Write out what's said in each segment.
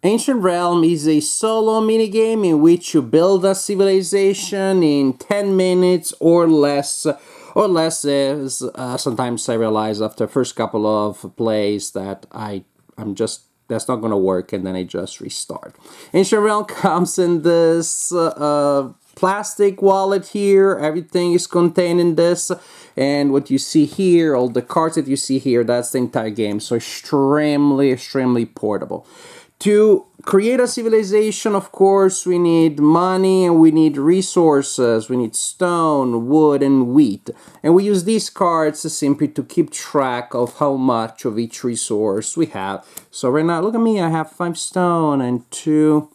Ancient Realm is a solo minigame in which you build a civilization in 10 minutes or less, as sometimes I realize after the first couple of plays that that's not gonna work, and then I just restart. Ancient Realm comes in this plastic wallet here. Everything is contained in this, and what you see here, all the cards that you see here, that's the entire game. So extremely portable. To create a civilization, of course, we need money and we need resources. We need stone, wood, and wheat. And we use these cards simply to keep track of how much of each resource we have. So right now, look at me, I have 5 stone and 2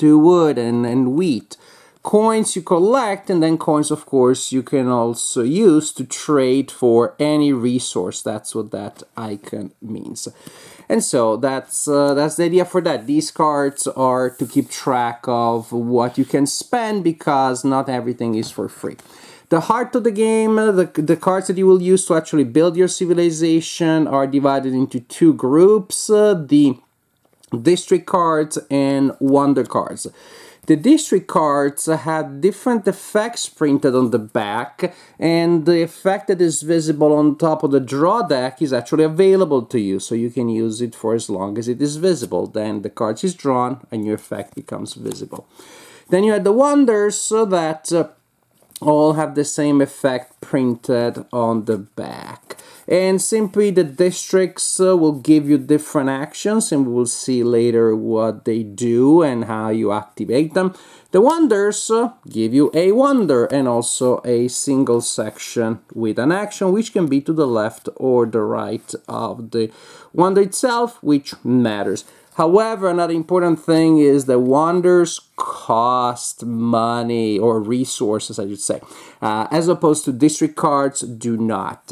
wood and wheat. Coins you collect, and then coins, of course, you can also use to trade for any resource. That's what that icon means. And so that's the idea for that. These cards are to keep track of what you can spend, because not everything is for free. The heart of the game, the cards that you will use to actually build your civilization are divided into 2 groups, the district cards and wonder cards. The district cards have different effects printed on the back, and the effect that is visible on top of the draw deck is actually available to you, so you can use it for as long as it is visible. Then the card is drawn and your effect becomes visible. Then you have the wonders, so that all have the same effect printed on the back. And simply the districts will give you different actions, and we will see later what they do and how you activate them. The wonders give you a wonder and also a single section with an action, which can be to the left or the right of the wonder itself, which matters. However, another important thing is that wonders cost money, or resources, I should say, as opposed to district cards do not.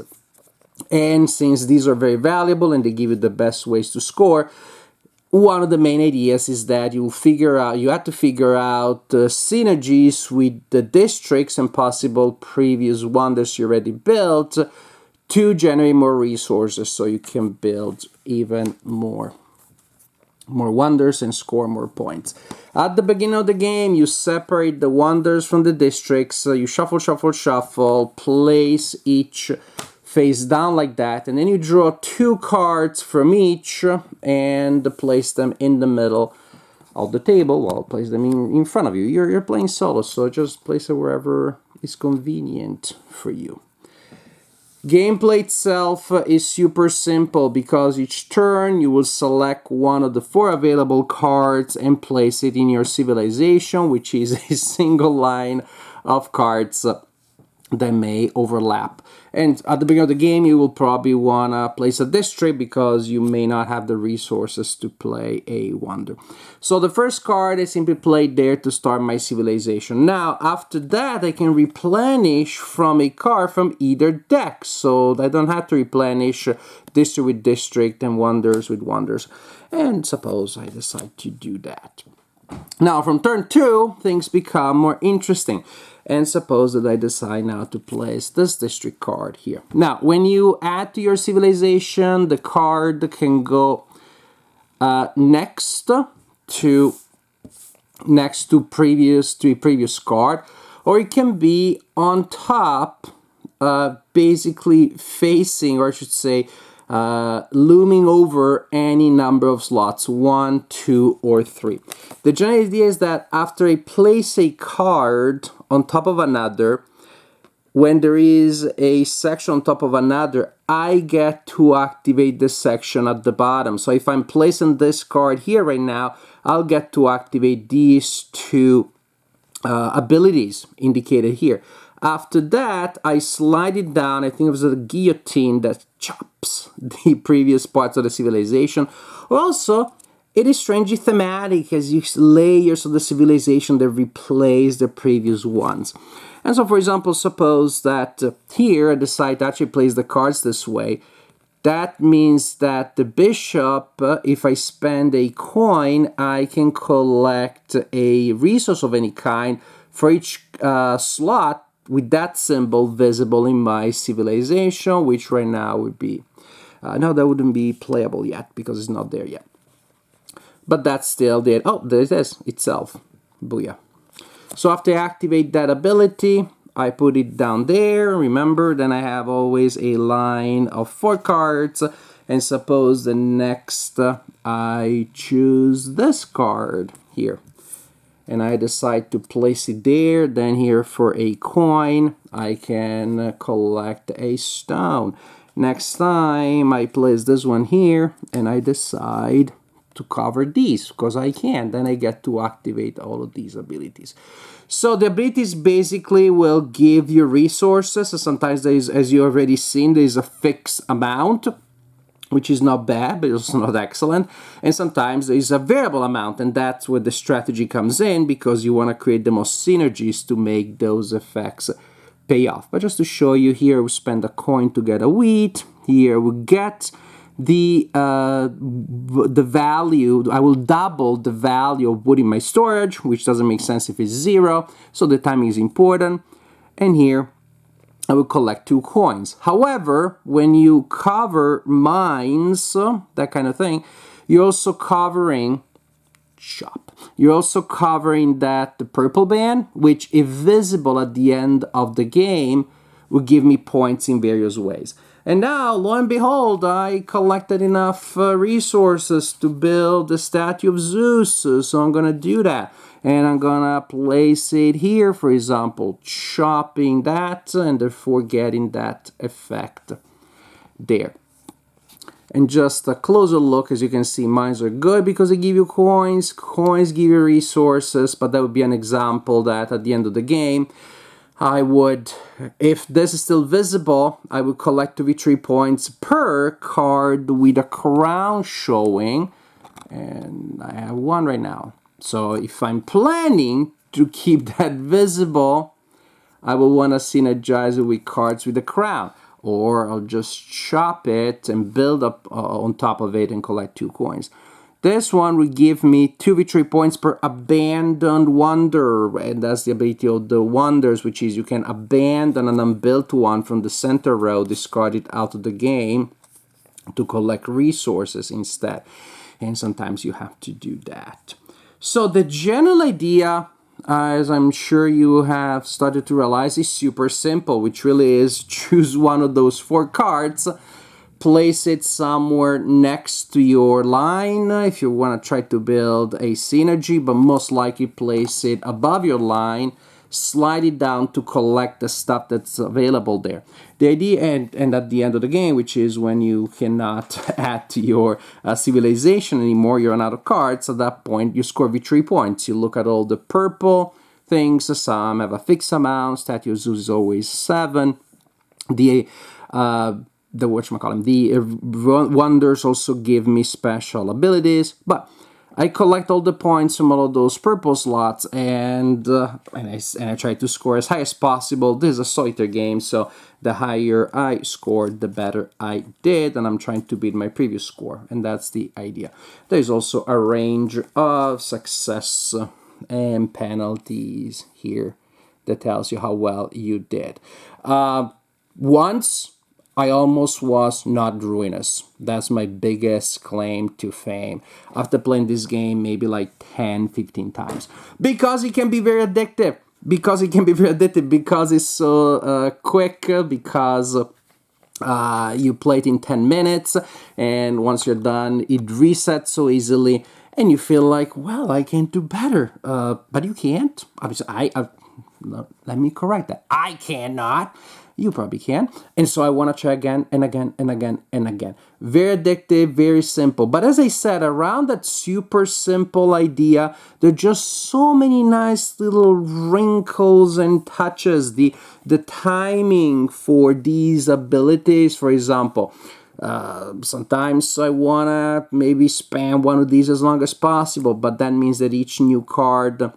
And since these are very valuable and they give you the best ways to score, one of the main ideas is that you have to figure out synergies with the districts and possible previous wonders you already built to generate more resources, so you can build even more wonders and score more points. At the beginning of the game, you separate the wonders from the districts. You shuffle, place each face down like that, and then you draw 2 cards from each and place them in the middle of the table. Well, place them in front of you. You're playing solo, so just place it wherever is convenient for you. Gameplay itself is super simple, because each turn you will select one of the 4 available cards and place it in your civilization, which is a single line of cards that may overlap. And at the beginning of the game, you will probably want to place a district, because you may not have the resources to play a wonder. So the first card I simply played there to start my civilization. Now, after that, I can replenish from a card from either deck, so I don't have to replenish district with district and wonders with wonders. And suppose I decide to do that. Now, from turn 2, things become more interesting. And suppose that I decide now to place this district card here. Now, when you add to your civilization, the card can go next to previous card, or it can be on top, basically facing, or I should say, looming over any number of slots, 1, 2, or 3. The general idea is that after I place a card on top of another, when there is a section on top of another, I get to activate this section at the bottom. So if I'm placing this card here right now, I'll get to activate these 2 abilities indicated here. After that, I slide it down. I think it was a guillotine that chops the previous parts of the civilization. Also, it is strangely thematic, as you layers of the civilization that replace the previous ones. And so, for example, suppose that here I decide to actually place the cards this way. That means that the bishop, if I spend a coin, I can collect a resource of any kind for each slot with that symbol visible in my civilization, which right now would be, no, that wouldn't be playable yet because it's not there yet. but that's still the, oh, there it is itself. Booyah. So after I activate that ability, I put it down there. Remember, then I have always a line of 4 cards. And suppose the next I choose this card here. And I decide to place it there. Then here for a coin, I can collect a stone. Next time I place this one here and I decide to cover these because I can. Then I get to activate all of these abilities. So the abilities basically will give you resources. Sometimes there is, as you already seen, there is a fixed amount, which is not bad, but also not excellent. And sometimes there is a variable amount, and that's where the strategy comes in, because you want to create the most synergies to make those effects pay off. But just to show you, here we spend a coin to get a wheat. Here we get the value. I will double the value of wood in my storage, which doesn't make sense if it's 0. So the timing is important. And here I will collect 2 coins. However, when you cover mines, that kind of thing, you're also covering shop. You're also covering the purple band, which if visible at the end of the game will give me points in various ways. And now, lo and behold, I collected enough resources to build the statue of Zeus. So I'm going to do that. And I'm going to place it here, for example, chopping that and therefore getting that effect there. And just a closer look, as you can see, mines are good because they give you coins. Coins give you resources, but that would be an example that at the end of the game, I would, if this is still visible, I would collect 2 victory points per card with a crown showing. And I have 1 right now. So if I'm planning to keep that visible, I will want to synergize it with cards with the crown. Or I'll just chop it and build up on top of it and collect 2 coins. This one will give me 2 victory points per abandoned wonder. And that's the ability of the wonders, which is you can abandon an unbuilt one from the center row, discard it out of the game to collect resources instead. And sometimes you have to do that. So the general idea, as I'm sure you have started to realize, is super simple, which really is choose one of those 4 cards, place it somewhere next to your line if you want to try to build a synergy, but most likely place it above your line, slide it down to collect the stuff that's available there. The idea, and at the end of the game, which is when you cannot add to your civilization anymore, you run out of cards, at that point you score victory points. You look at all the purple things, some have a fixed amount, Statue of Zeus is always 7, the wonders also give me special abilities, but I collect all the points from all of those purple slots, and I try to score as high as possible. This is a solitaire game, so the higher I scored, the better I did, and I'm trying to beat my previous score, and that's the idea. There's also a range of success and penalties here that tells you how well you did. Once I almost was not ruinous. That's my biggest claim to fame. After playing this game maybe like 10, 15 times. Because it can be very addictive. Because it's so quick. Because you play it in 10 minutes. And once you're done, it resets so easily. And you feel like, well, I can do better. But you can't. Obviously, let me correct that. I cannot. You probably can. And so I want to try again and again and again and again. Very addictive, very simple. But as I said, around that super simple idea, there are just so many nice little wrinkles and touches. The timing for these abilities, for example, sometimes I want to maybe spam one of these as long as possible, but that means that each new card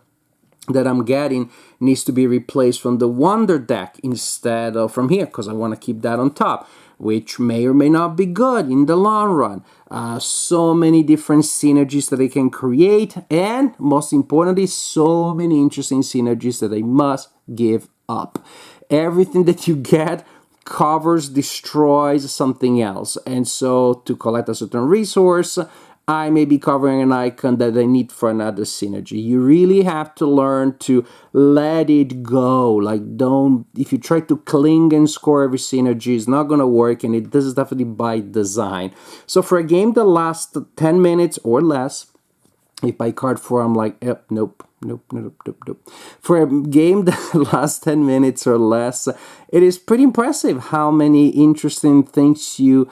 that I'm getting needs to be replaced from the Wonder deck instead of from here, because I want to keep that on top, which may or may not be good in the long run. So many different synergies that I can create, and most importantly, so many interesting synergies that I must give up. Everything that you get covers, destroys something else, and so to collect a certain resource, I may be covering an icon that I need for another synergy. You really have to learn to let it go. Like, don't, if you try to cling and score every synergy, it's not going to work, and this is definitely by design. So for a game that lasts 10 minutes or less, if by card four I'm like, nope. For a game that lasts 10 minutes or less, it is pretty impressive how many interesting things you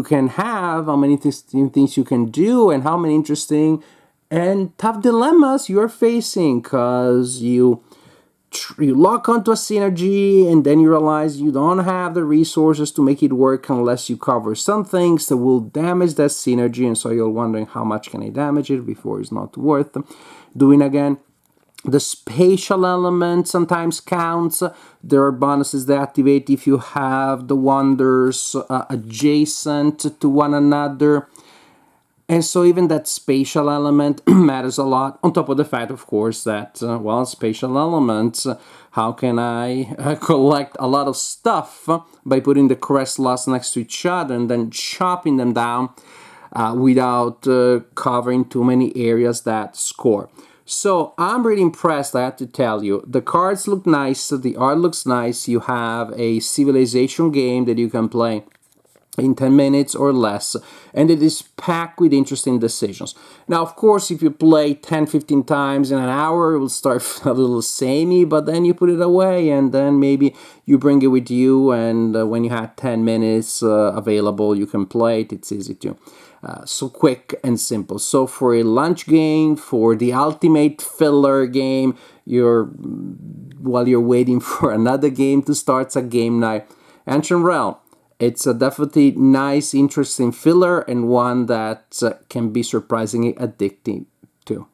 can have, how many interesting things you can do, and how many interesting and tough dilemmas you're facing, because you lock onto a synergy and then you realize you don't have the resources to make it work unless you cover some things that will damage that synergy, and so you're wondering how much can I damage it before it's not worth doing again. The spatial element sometimes counts. There are bonuses that activate if you have the wonders adjacent to one another. And so even that spatial element matters a lot, on top of the fact, of course, that, spatial elements, how can I collect a lot of stuff by putting the correct slots next to each other and then chopping them down without covering too many areas that score. So I'm really impressed, I have to tell you. The cards look nice, the art looks nice. You have a civilization game that you can play in 10 minutes or less, and it is packed with interesting decisions. Now, of course, if you play 10-15 times in an hour, it will start a little samey, but then you put it away, and then maybe you bring it with you, and when you have 10 minutes available, you can play it. It's easy to. So quick and simple. So for a lunch game, for the ultimate filler game, while you're waiting for another game to start, it's a game night. Ancient Realm. It's a definitely nice, interesting filler, and one that can be surprisingly addicting too.